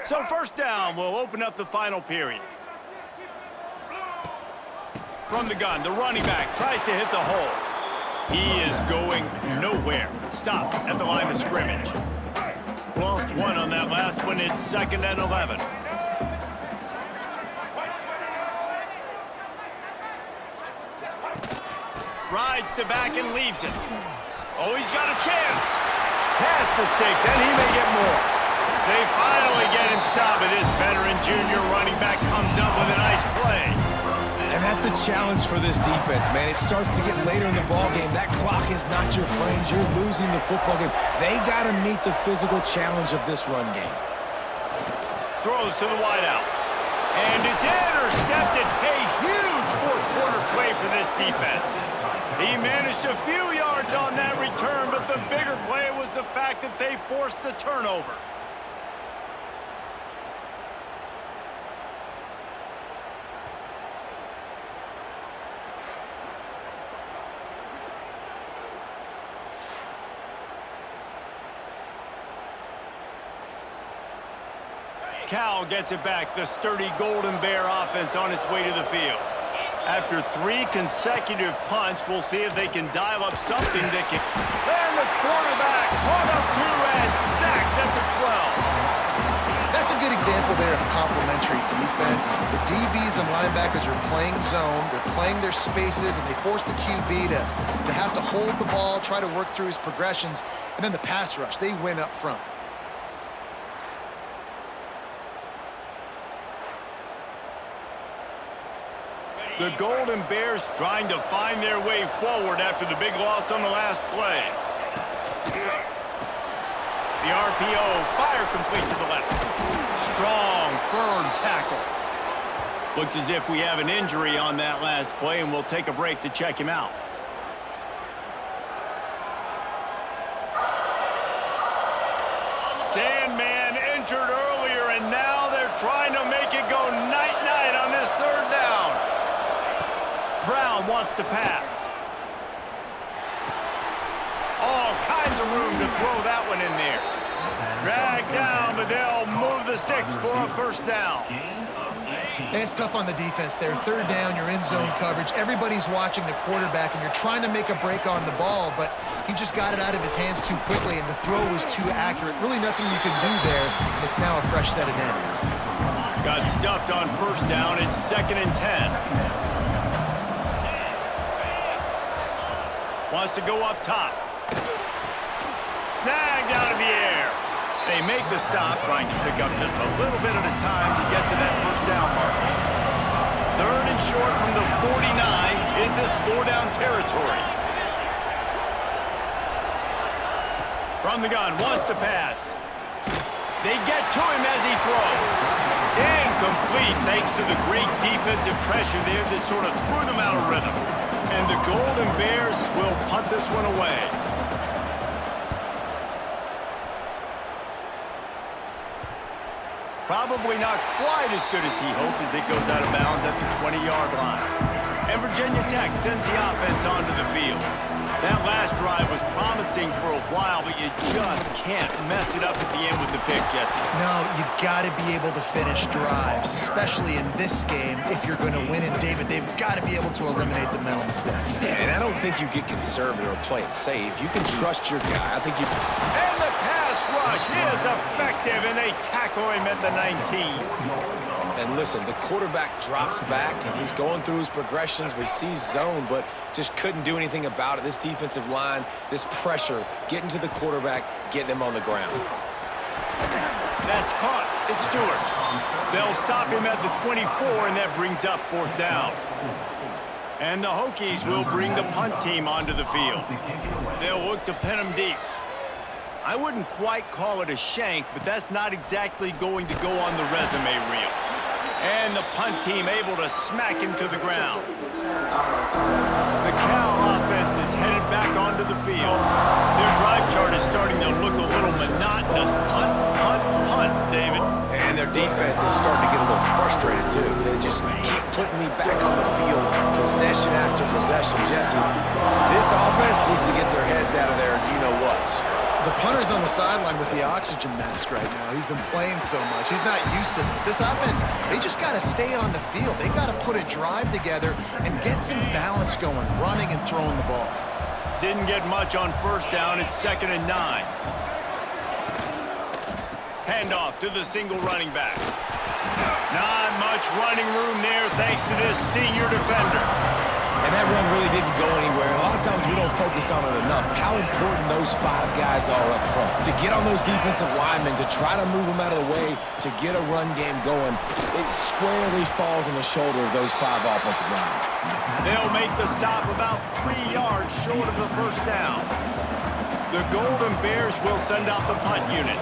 So first down will open up the final period. From the gun, the running back tries to hit the hole. He is going nowhere. Stop at the line of scrimmage. Lost one on that last one. It's 2nd and 11. Rides to back and leaves it. Oh, he's got a chance. Past the sticks, and he may get more. They finally get him stopped, and this veteran junior running back comes up with a nice play. And that's the challenge for this defense, man. It starts to get later in the ballgame. That clock is not your friend. You're losing the football game. They got to meet the physical challenge of this run game. Throws to the wideout. And it's intercepted. A huge fourth-quarter play for this defense. He managed a few yards on that return, but the bigger play was the fact that they forced the turnover. Cal gets it back. The sturdy Golden Bear offense on its way to the field. After 3 consecutive punts, we'll see if they can dial up something that can... And the quarterback caught up to and sacked at the 12. That's a good example there of complementary defense. The DBs and linebackers are playing zone. They're playing their spaces, and they force the QB to have to hold the ball, try to work through his progressions, and then the pass rush. They win up front. The Golden Bears trying to find their way forward after the big loss on the last play. The RPO, fire complete to the left. Strong, firm tackle. Looks as if we have an injury on that last play, and we'll take a break to check him out. Sandman entered earlier, and now they're trying to make it go night-night on this 3rd down. Brown wants to pass. All kinds of room to throw that one in there. Dragged down, but they'll move the sticks for a 1st down. And it's tough on the defense there. 3rd down, you're in zone coverage. Everybody's watching the quarterback, and you're trying to make a break on the ball, but he just got it out of his hands too quickly, and the throw was too accurate. Really nothing you can do there, and it's now a fresh set of downs. Got stuffed on 1st down. It's 2nd and 10. Wants to go up top. Snagged out of the air. They make the stop, trying to pick up just a little bit at a time to get to that 1st down mark. 3rd and short from the 49. Is this 4-down territory? From the gun, wants to pass. They get to him as he throws. Incomplete, thanks to the great defensive pressure there that sort of threw them out of rhythm. And the Golden Bears will punt this one away. Probably not quite as good as he hoped as it goes out of bounds at the 20-yard line. And Virginia Tech sends the offense onto the field. That last drive was promising for a while, but you just can't mess it up at the end with the pick, Jesse. No, you got to be able to finish drives, especially in this game. If you're going to win, and David, they've got to be able to eliminate the mental mistakes. Yeah, and I don't think you get conservative or play it safe. You can trust your guy. I think you... And the pass rush is effective, and they tackle him at the 19. And listen, the quarterback drops back, and he's going through his progressions. We see zone, but just couldn't do anything about it. This defensive line, this pressure, getting to the quarterback, getting him on the ground. That's caught. It's Stewart. They'll stop him at the 24, and that brings up 4th down. And the Hokies will bring the punt team onto the field. They'll look to pin him deep. I wouldn't quite call it a shank, but that's not exactly going to go on the resume reel. And the punt team able to smack him to the ground. The Cal offense is headed back onto the field. Their drive chart is starting to look a little monotonous. Punt, punt, punt, David. And their defense is starting to get a little frustrated, too. They just keep putting me back on the field, possession after possession. Jesse, this offense needs to get their heads out of there, you know what. The punter's on the sideline with the oxygen mask right now. He's been playing so much. He's not used to this. This offense, they just got to stay on the field. They got to put a drive together and get some balance going, running and throwing the ball. Didn't get much on first down. It's 2nd and 9. Handoff to the single running back. Not much running room there thanks to this senior defender. And that run really didn't go anywhere. A lot of times we don't focus on it enough. How important those 5 guys are up front. To get on those defensive linemen, to try to move them out of the way, to get a run game going, it squarely falls on the shoulder of those 5 offensive linemen. They'll make the stop about 3 yards short of the first down. The Golden Bears will send out the punt unit.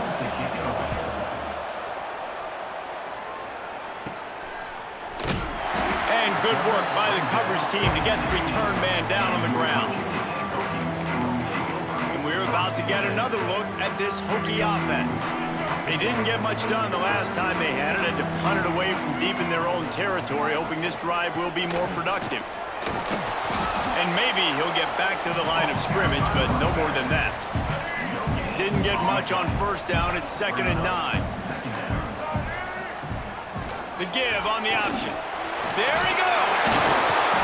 Good work by the coverage team to get the return man down on the ground. And we're about to get another look at this Hokie offense. They didn't get much done the last time they had it, and to punt it away from deep in their own territory, hoping this drive will be more productive. And maybe he'll get back to the line of scrimmage, but no more than that. Didn't get much on first down. It's 2nd and 9. The give on the option. There he goes.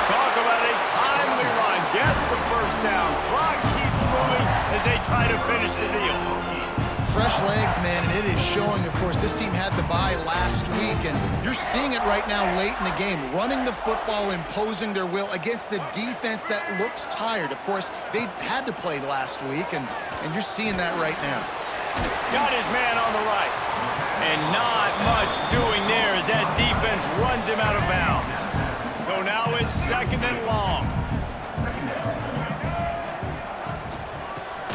Talk about a timely run. Gets the first down. Clock keeps moving as they try to finish the deal. Fresh legs, man, and it is showing. Of course, this team had the bye last week, and you're seeing it right now late in the game. Running the football, imposing their will against the defense that looks tired. Of course, they had to play last week, and you're seeing that right now. Got his man on the right. And not much doing there as that defense runs him out of bounds. So now it's 2nd and long.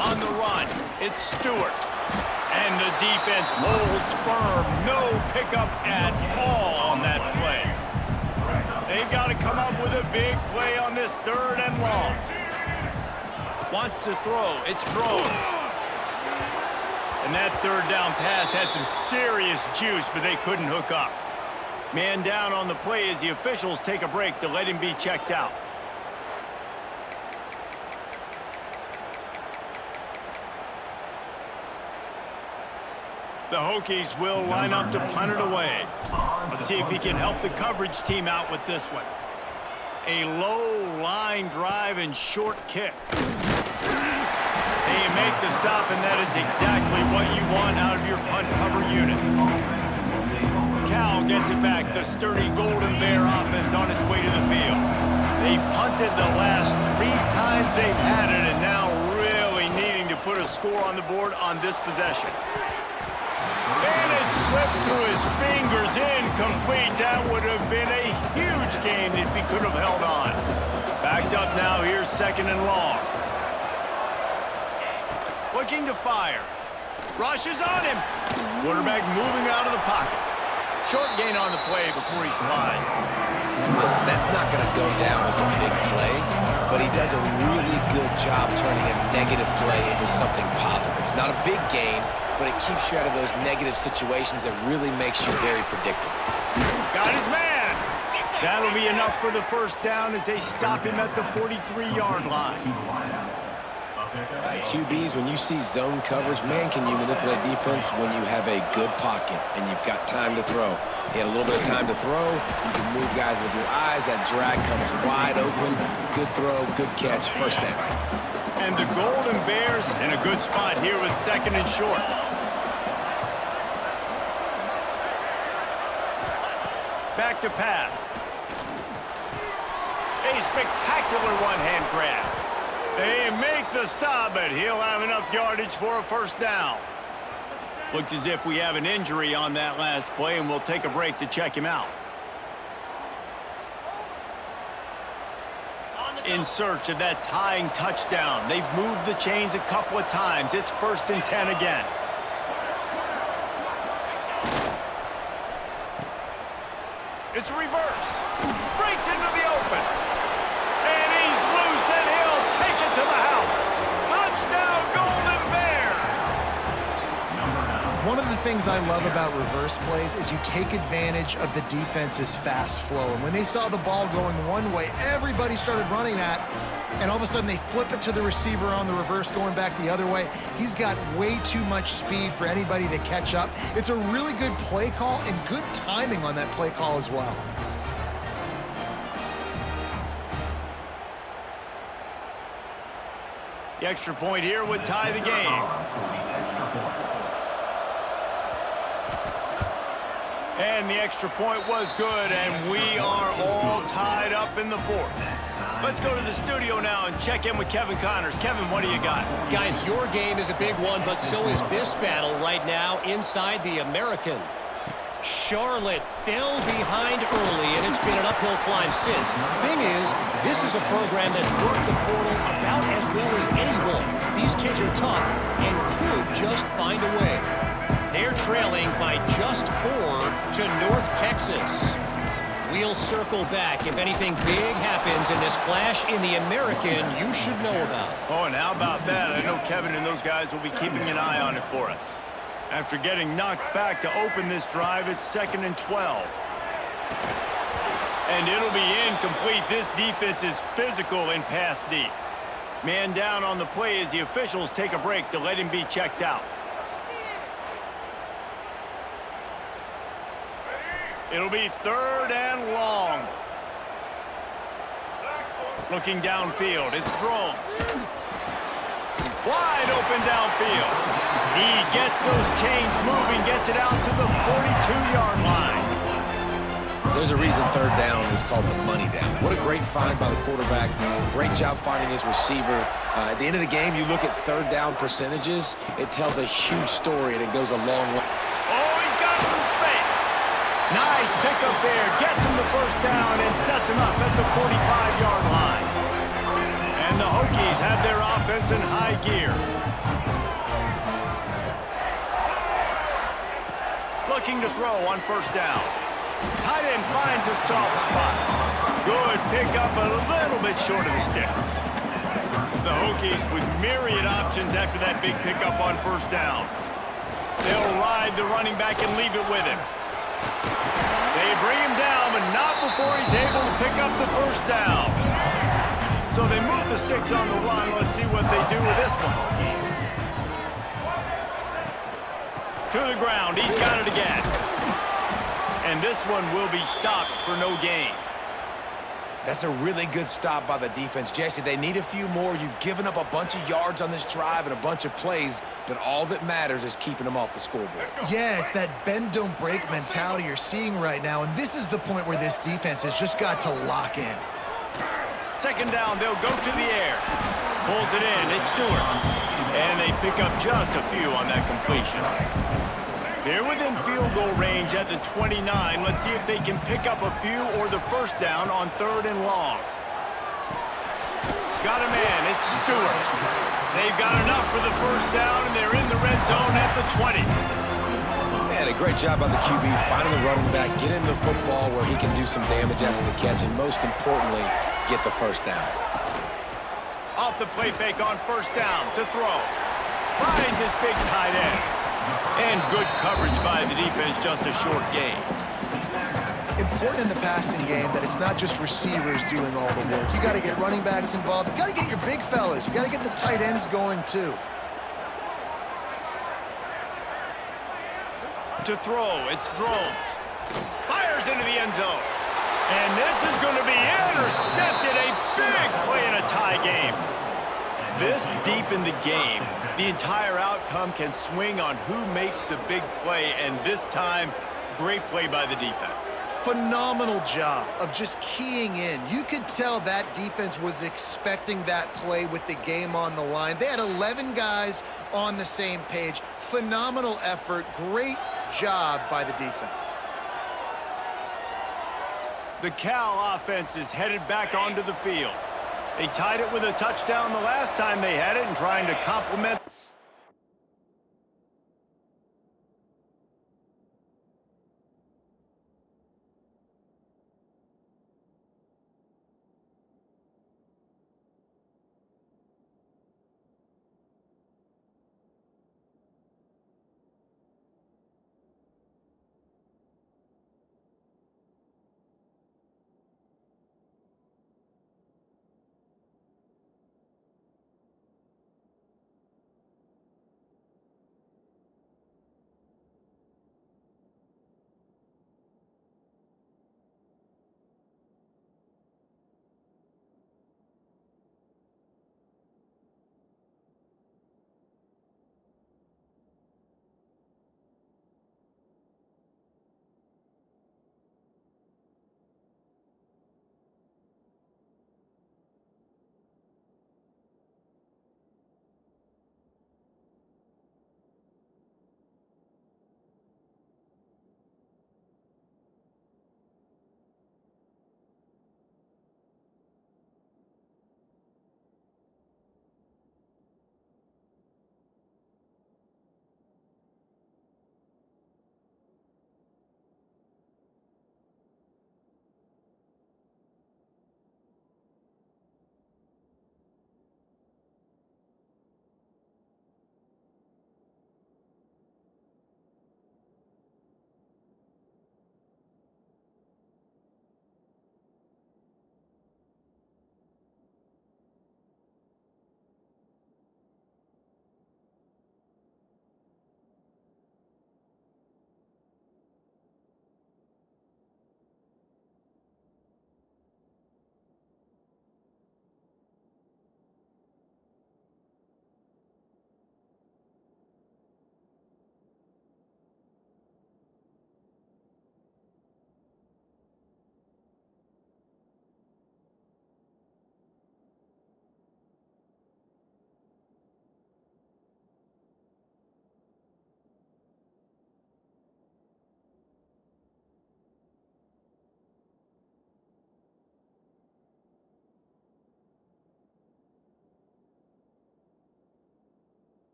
On the run, it's Stewart. And the defense holds firm. No pickup at all on that play. They've got to come up with a big play on this 3rd and long. Wants to throw. It's throws. And that 3rd down pass had some serious juice, but they couldn't hook up. Man down on the play as the officials take a break to let him be checked out. The Hokies will line up to punt it away. Let's see if he can help the coverage team out with this one. A low line drive and short kick. They make the stop, and that is exactly what you want out of your punt cover unit. Cal gets it back. The sturdy Golden Bear offense on its way to the field. They've punted the last 3 times they've had it, and now really needing to put a score on the board on this possession. And it slips through his fingers, incomplete. That would have been a huge gain if he could have held on. Backed up now. Here's 2nd and long. Looking to fire. Rushes on him. Quarterback moving out of the pocket. Short gain on the play before he slides. Listen, that's not going to go down as a big play, but he does a really good job turning a negative play into something positive. It's not a big gain, but it keeps you out of those negative situations that really makes you very predictable. Got his man. That'll be enough for the first down as they stop him at the 43-yard line. QBs, when you see zone coverage, man, can you manipulate defense when you have a good pocket and you've got time to throw. He had a little bit of time to throw. You can move guys with your eyes. That drag comes wide open. Good throw, good catch, first down. And the Golden Bears in a good spot here with 2nd and short. Back to pass. A spectacular one-hand grab. They make the stop, but he'll have enough yardage for a first down. Looks as if we have an injury on that last play, and we'll take a break to check him out. In search of that tying touchdown. They've moved the chains a couple of times. It's 1st and 10 again. It's reverse. Breaks into the open. And he's loose, and he'll take it to the house. Touchdown, Golden Bears! One of the things I love about reverse plays is you take advantage of the defense's fast flow. And when they saw the ball going one way, everybody started running that. and all of a sudden they flip it to the receiver on the reverse going back the other way. He's got way too much speed for anybody to catch up. It's a really good play call and good timing on that play call as well. The extra point here would tie the game. And the extra point was good, and we are all tied up in the fourth. Let's go to the studio now and check in with Kevin Connors. Kevin, what do you got? Guys, your game is a big one, but so is this battle right now inside the American. Charlotte fell behind early, and it's been an uphill climb since. Thing is, this is a program that's worked the portal about as well as anyone. These kids are tough and could just find a way. They're trailing by just 4 to North Texas. We'll circle back if anything big happens in this clash in the American you should know about. Oh, and how about that? I know Kevin and those guys will be keeping an eye on it for us. After getting knocked back to open this drive, it's 2nd and 12. And it'll be incomplete. This defense is physical in pass deep. Man down on the play as the officials take a break to let him be checked out. It'll be 3rd and long. Looking downfield, it's Drones. Wide open downfield. He gets those chains moving, gets it out to the 42-yard line. There's a reason 3rd down is called the money down. What a great find by the quarterback. Great job finding his receiver. At the end of the game, you look at 3rd down percentages. It tells a huge story, and it goes a long way. Oh, he's got some space. Nice pickup there. Gets him the 1st down and sets him up at the 45-yard line. And the Hokies have their offense in high gear. Looking to throw on 1st down. Tight end finds a soft spot. Good pickup, a little bit short of the sticks. The Hokies with myriad options after that big pickup on 1st down. They'll ride the running back and leave it with him. They bring him down, but not before he's able to pick up the 1st down. So they move the sticks on the run. Let's see what they do with this one. To the ground, he's got it again. And this one will be stopped for no gain. That's a really good stop by the defense. Jesse, they need a few more. You've given up a bunch of yards on this drive and a bunch of plays, but all that matters is keeping them off the scoreboard. Yeah, it's that bend, don't break mentality you're seeing right now, and this is the point where this defense has just got to lock in. 2nd down, they'll go to the air. Pulls it in, it's Stewart. And they pick up just a few on that completion. They're within field goal range at the 29. Let's see if they can pick up a few or the 1st down on 3rd and long. Got a man, it's Stewart. They've got enough for the 1st down, and they're in the red zone at the 20. Man, a great job by the QB finding the running back, get him the football where he can do some damage after the catch, and most importantly, get the 1st down. Off the play fake on 1st down to throw. Finds his big tight end. And good coverage by the defense, just a short gain. Important in the passing game that it's not just receivers doing all the work. You got to get running backs involved. You got to get your big fellas. You got to get the tight ends going too. To throw, it's Drones. Fires into the end zone. And this is going to be intercepted. A big play in a tie game. This deep in the game, the entire outcome can swing on who makes the big play, and this time, great play by the defense. Phenomenal job of just keying in. You could tell that defense was expecting that play with the game on the line. They had 11 guys on the same page. Phenomenal effort. Great job by the defense. The Cal offense is headed back onto the field. They tied it with a touchdown the last time they had it and trying to complement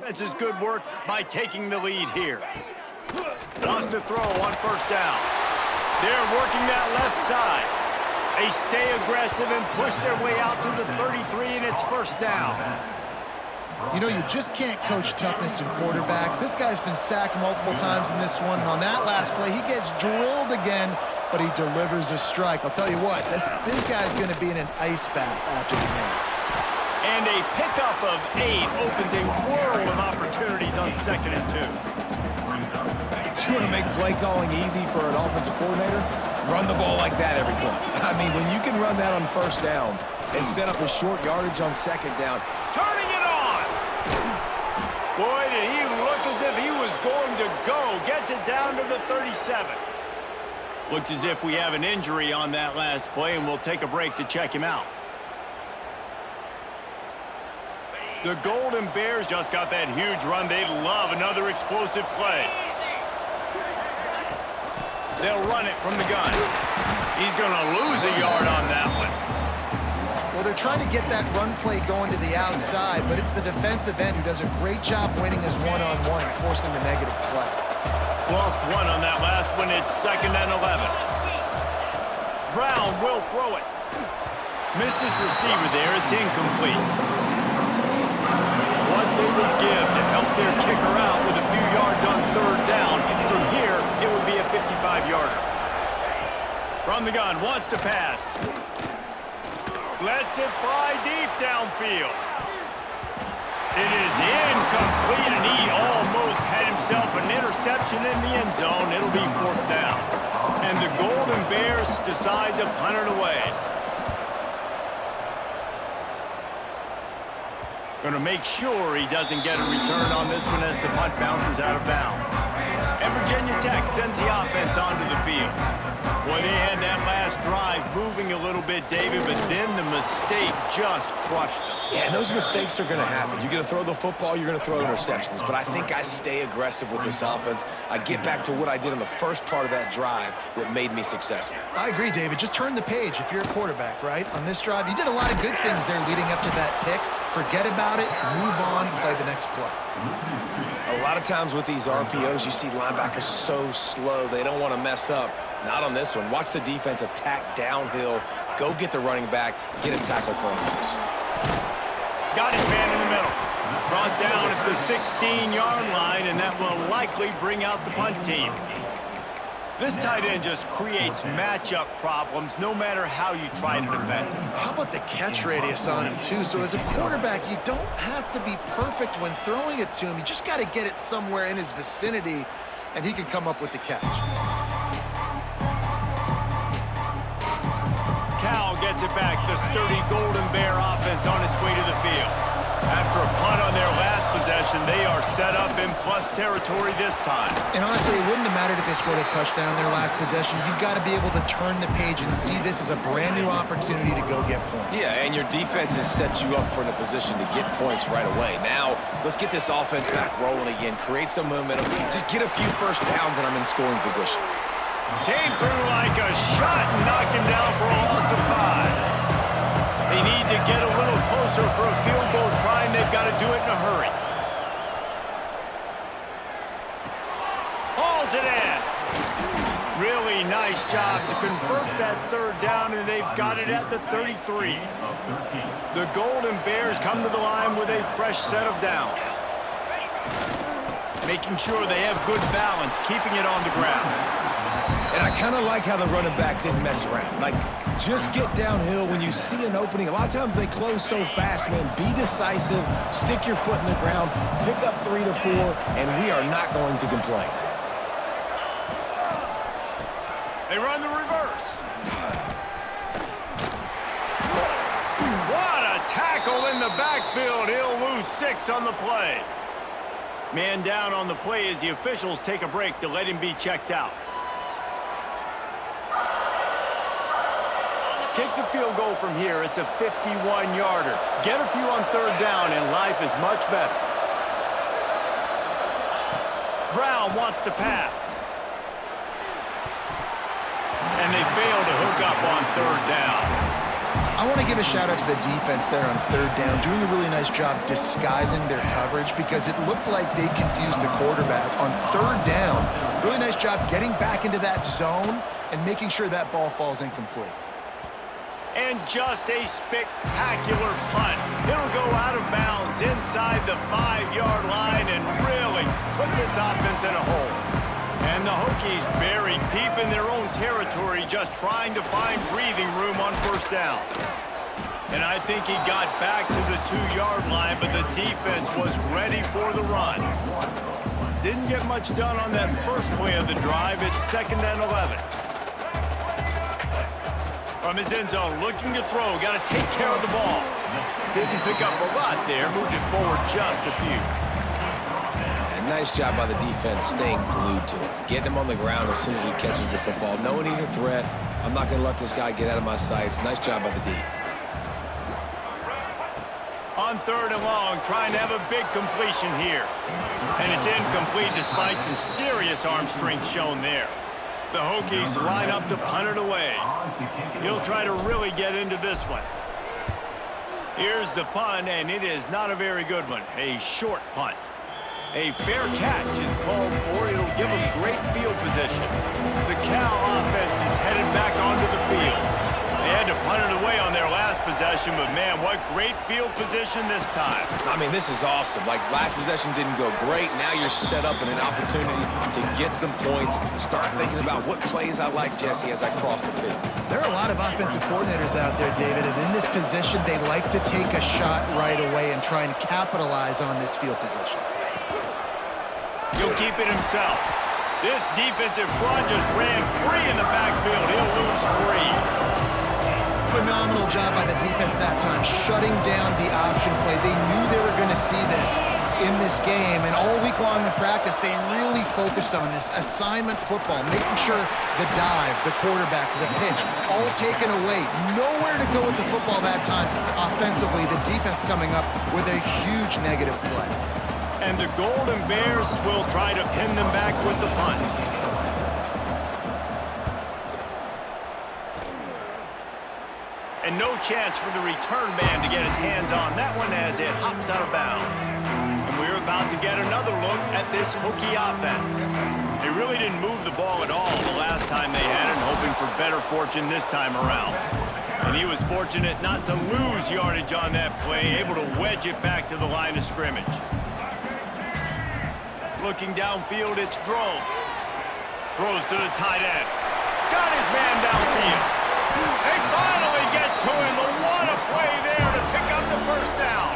This is good work by taking the lead here. Lost to throw on first down. They're working that left side. They stay aggressive and push their way out to the 33, and it's first down. You know, you just can't coach toughness in quarterbacks. This guy's been sacked multiple times in this one, and on that last play, he gets drilled again, but he delivers a strike. I'll tell you what, this guy's going to be in an ice bath after the game. And a pickup of 8 opens a world of opportunities on 2nd and 2. You want to make play calling easy for an offensive coordinator? Run the ball like that every play. I mean, when you can run that on first down and set up a short yardage on 2nd down, Turning it on! Boy, did he look as if he was going to go. Gets it down to the 37. Looks as if we have an injury on that last play, and we'll take a break to check him out. The Golden Bears just got that huge run. They'd love another explosive play. They'll run it from the gun. He's going to lose a yard on that one. Well, they're trying to get that run play going to the outside, but it's the defensive end who does a great job winning his one-on-one and forcing the negative play. Lost 1 on that last one. It's 2nd and 11. Brown will throw it. Missed his receiver there. It's incomplete. What they would give to help their kicker out with a few yards on 3rd down. From here, it would be a 55-yarder. From the gun, wants to pass. Lets it fly deep downfield. It is incomplete, and he almost had himself an interception in the end zone. It'll be 4th down. And the Golden Bears decide to punt it away. Going to make sure he doesn't get a return on this one as the punt bounces out of bounds. And Virginia Tech sends the offense onto the field. Boy, they had that last drive moving a little bit, David, but then the mistake just crushed them. yeah, and those mistakes are going to happen. You're going to throw the football, you're going to throw interceptions. But I think I stay aggressive with this offense. I get back to what I did in the first part of that drive that made me successful. I agree, David. Just turn the page if you're a quarterback, right? On this drive, you did a lot of good things there leading up to that pick. Forget about it, move on, play the next play. A lot of times with these RPOs, you see linebackers so slow, they don't want to mess up. Not on this one. Watch the defense attack downhill, go get the running back, get a tackle for a loss. Got his man in the middle. Brought down at the 16-yard line, and that will likely bring out the punt team. This tight end just creates matchup problems no matter how you try to defend him. How about the catch radius on him, too? So as a quarterback, you don't have to be perfect when throwing it to him. You just got to get it somewhere in his vicinity, and he can come up with the catch. Cal gets it back. The sturdy Golden Bear offense on its way to the field. After a punt on their last possession, they are set up in plus territory this time. And honestly, it wouldn't have mattered if they scored a touchdown their last possession. You've got to be able to turn the page and see this as a brand new opportunity to go get points. Yeah, and your defense has set you up for a position to get points right away. Now, let's get this offense back rolling again, create some momentum, just get a few first downs, and I'm in scoring position. Came through like a shot and knocked him down for a loss of 5. They need to get a little closer for a field goal try, and they've got to do it in a hurry. Hauls it in. Really nice job to convert that 3rd down, and they've got it at the 33. The Golden Bears come to the line with a fresh set of downs. Making sure they have good balance, keeping it on the ground. And I kind of like how the running back didn't mess around. Like, just get downhill when you see an opening. A lot of times they close so fast, man. Be decisive, stick your foot in the ground, pick up 3 to 4, and we are not going to complain. They run the reverse. What a tackle in the backfield. He'll lose 6 on the play. Man down on the play as the officials take a break to let him be checked out. Take the field goal from here. It's a 51-yarder. Get a few on 3rd down, and life is much better. Brown wants to pass. And they fail to hook up on 3rd down. I want to give a shout out to the defense there on third down, doing a really nice job disguising their coverage because it looked like they confused the quarterback on third down. Really nice job getting back into that zone and making sure that ball falls incomplete. And just a spectacular punt. It'll go out of bounds inside the 5-yard line and really put this offense in a hole. And the Hokies buried deep in their own territory, just trying to find breathing room on first down. And I think he got back to the 2-yard line, but the defense was ready for the run. Didn't get much done on that first play of the drive. It's 2nd and 11. From his end zone, looking to throw. Got to take care of the ball. Didn't pick up a lot there. Moved it forward just a few. And nice job by the defense staying glued to him. Getting him on the ground as soon as he catches the football. Knowing he's a threat. I'm not going to let this guy get out of my sights. Nice job by the D. On 3rd and long, trying to have a big completion here. And it's incomplete despite some serious arm strength shown there. The Hokies line up to punt it away. He'll try to really get into this one. Here's the punt, and it is not a very good one. A short punt. A fair catch is called for. It'll give them great field position. The Cal offense is headed back onto the field. They had to punt it away on their last possession, but man, what great field position this time. I mean, this is awesome. Like, last possession didn't go great. Now you're set up in an opportunity to get some points. Start thinking about what plays I like, Jesse, as I cross the field. There are a lot of offensive coordinators out there, David, and in this position, they like to take a shot right away and try and capitalize on this field position. He'll keep it himself. This defensive front just ran free in the backfield. He'll lose 3. Phenomenal job by the defense that time, shutting down the option play. They knew they were going to see this in this game, and all week long in practice, they really focused on this assignment football, making sure the dive, the quarterback, the pitch, all taken away. Nowhere to go with the football that time offensively. The defense coming up with a huge negative play. And the Golden Bears will try to pin them back with the punt. And no chance for the return man to get his hands on that one as it hops out of bounds. And we're about to get another look at this Hokie offense. They really didn't move the ball at all the last time they had it, hoping for better fortune this time around. And he was fortunate not to lose yardage on that play, able to wedge it back to the line of scrimmage. Looking downfield, it's Drones. Throws to the tight end. Got his man downfield. They finally get to him, but what a play there to pick up the first down.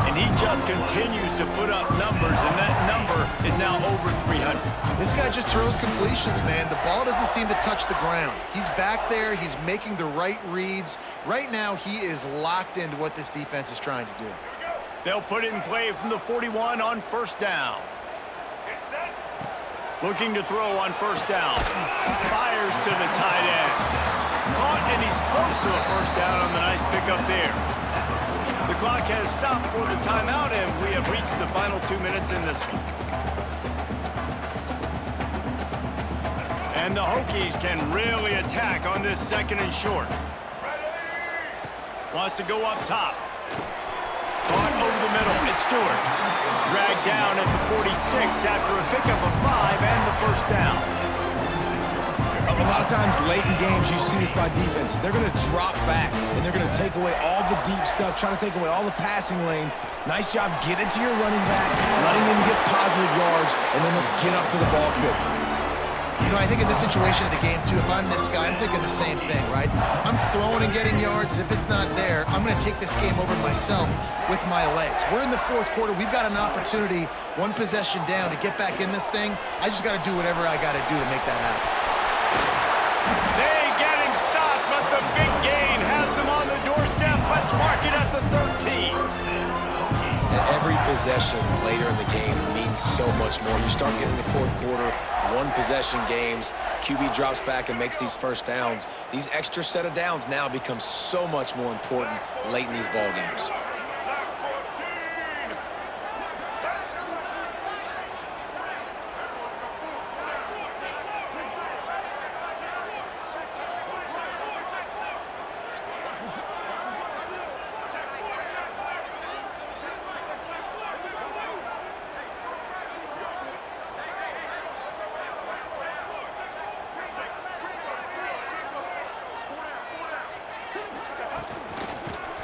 And he just continues to put up numbers, and that number is now over 300. This guy just throws completions, man. The ball doesn't seem to touch the ground. He's back there. He's making the right reads. Right now, he is locked into what this defense is trying to do. They'll put it in play from the 41 on first down. Looking to throw on first down. Fires to the tight end. Caught, and he's close to a first down on the nice pickup there. The clock has stopped for the timeout, and we have reached the final 2 minutes in this one. And the Hokies can really attack on this 2nd and short. Wants to go up top. Caught over the middle. It's Stewart. Dragged down at the 46 after a pickup of 5 and the first down. A lot of times late in games, you see this by defenses. They're going to drop back, and they're going to take away all the deep stuff, trying to take away all the passing lanes. Nice job getting to your running back, letting him get positive yards, and then let's get up to the ball quickly. You know, I think in this situation of the game, too, if I'm this guy, I'm thinking the same thing, right? I'm throwing and getting yards, and if it's not there, I'm going to take this game over myself with my legs. We're in the 4th quarter. We've got an opportunity, 1 possession down, to get back in this thing. I just got to do whatever I got to do to make that happen. They get him stopped, but the big gain has them on the doorstep. Let's mark it at the 13. Every possession later in the game means so much more. You start getting the 4th quarter, 1 possession games, QB drops back and makes these first downs. These extra set of downs now become so much more important late in these ball games.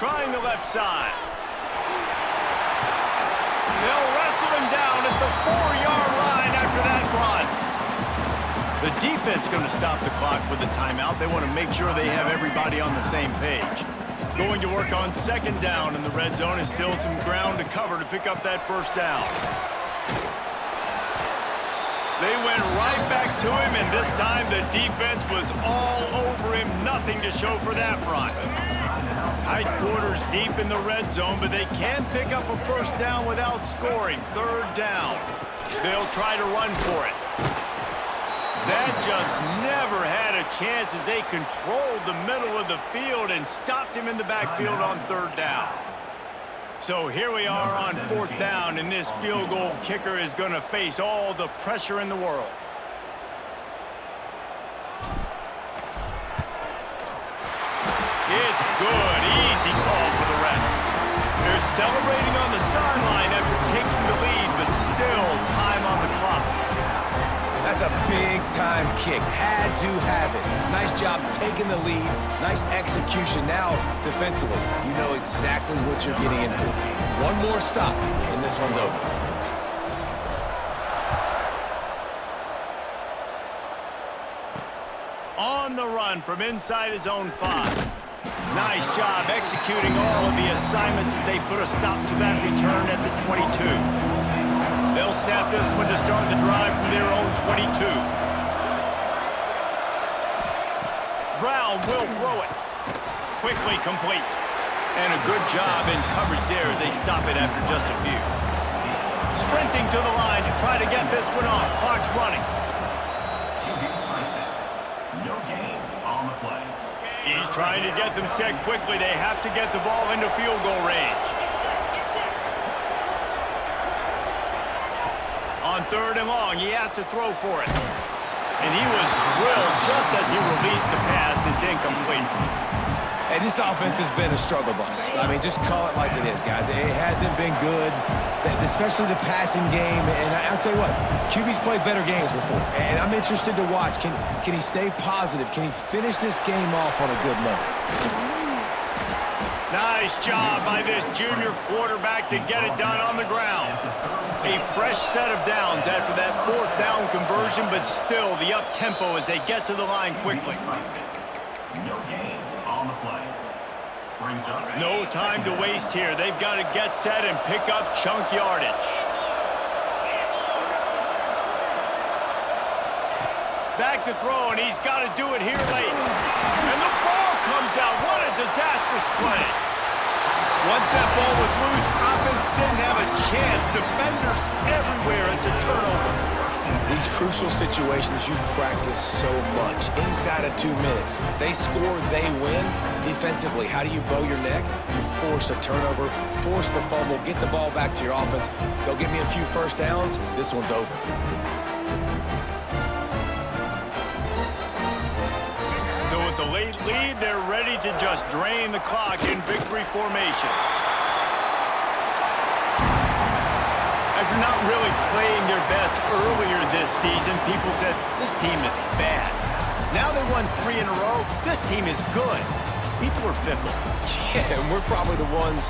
trying the left side. They'll wrestle him down at the 4-yard line after that run. The defense going to stop the clock with a timeout. They want to make sure they have everybody on the same page. Going to work on second down in the red zone, and still some ground to cover to pick up that first down. They went right back to him, and this time the defense was all over him. Nothing to show for that run. Tight quarters deep in the red zone, but they can pick up a first down without scoring. Third down. They'll try to run for it. That just never had a chance as they controlled the middle of the field and stopped him in the backfield on third down. So here we are on fourth down, and this field goal kicker is going to face all the pressure in the world. It's good. Easy call for the refs. They're celebrating on the sideline after taking the lead, but still time on the clock. That's a big-time kick. Had to have it. Nice job taking the lead. Nice execution. Now, defensively, you know exactly what you're getting in for. One more stop, and this one's over. On the run from inside his own 5. Nice job executing all of the assignments as they put a stop to that return at the 22. They'll snap this one to start the drive from their own 22. Brown will throw it. Quickly complete. And a good job in coverage there as they stop it after just a few. Sprinting to the line to try to get this one off. Clock's running. No gain on the play. He's trying to get them set quickly. They have to get the ball into field goal range. On third and long, he has to throw for it. And he was drilled just as he released the pass. It's incomplete. And this offense has been a struggle bus. I mean, just call it like it is, guys. It hasn't been good, especially the passing game. And I'll tell you what, QB's played better games before. And I'm interested to watch. Can he stay positive? Can he finish this game off on a good note? Nice job by this junior quarterback to get it done on the ground. A fresh set of downs after that fourth down conversion, but still the up-tempo as they get to the line quickly. No gain on the play. Brings up. No time to waste here. They've got to get set and pick up chunk yardage. Back to throw, and he's got to do it here late. And the ball comes out. What a disastrous play. Once that ball was loose, offense didn't have a chance. Defenders everywhere. It's a turnover. These crucial situations you practice so much. Inside of 2 minutes, they score, they win. Defensively, how do you bow your neck? You force a turnover, force the fumble, get the ball back to your offense. Go get me a few first downs. This one's over. So with the late lead, they're ready to just drain the clock in victory formation. After not really playing their best earlier this season, people said, this team is bad. Now they won 3 in a row. This team is good. People are fickle. Yeah, and we're probably the ones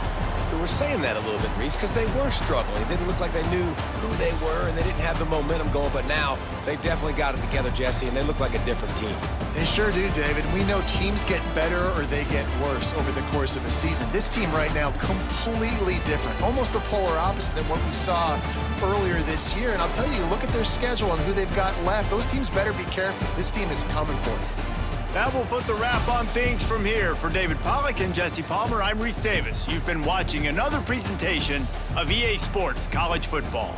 who were saying that a little bit, Reese, because they were struggling. It didn't look like they knew who they were, and they didn't have the momentum going. But now they definitely got it together, Jesse, and they look like a different team. They sure do, David. We know teams get better or they get worse over the course of a season. This team right now, completely different. Almost the polar opposite than what we saw earlier this year. And I'll tell you, look at their schedule and who they've got left. Those teams better be careful. This team is coming for it. That will put the wrap on things from here. For David Pollack and Jesse Palmer, I'm Reese Davis. You've been watching another presentation of EA Sports College Football.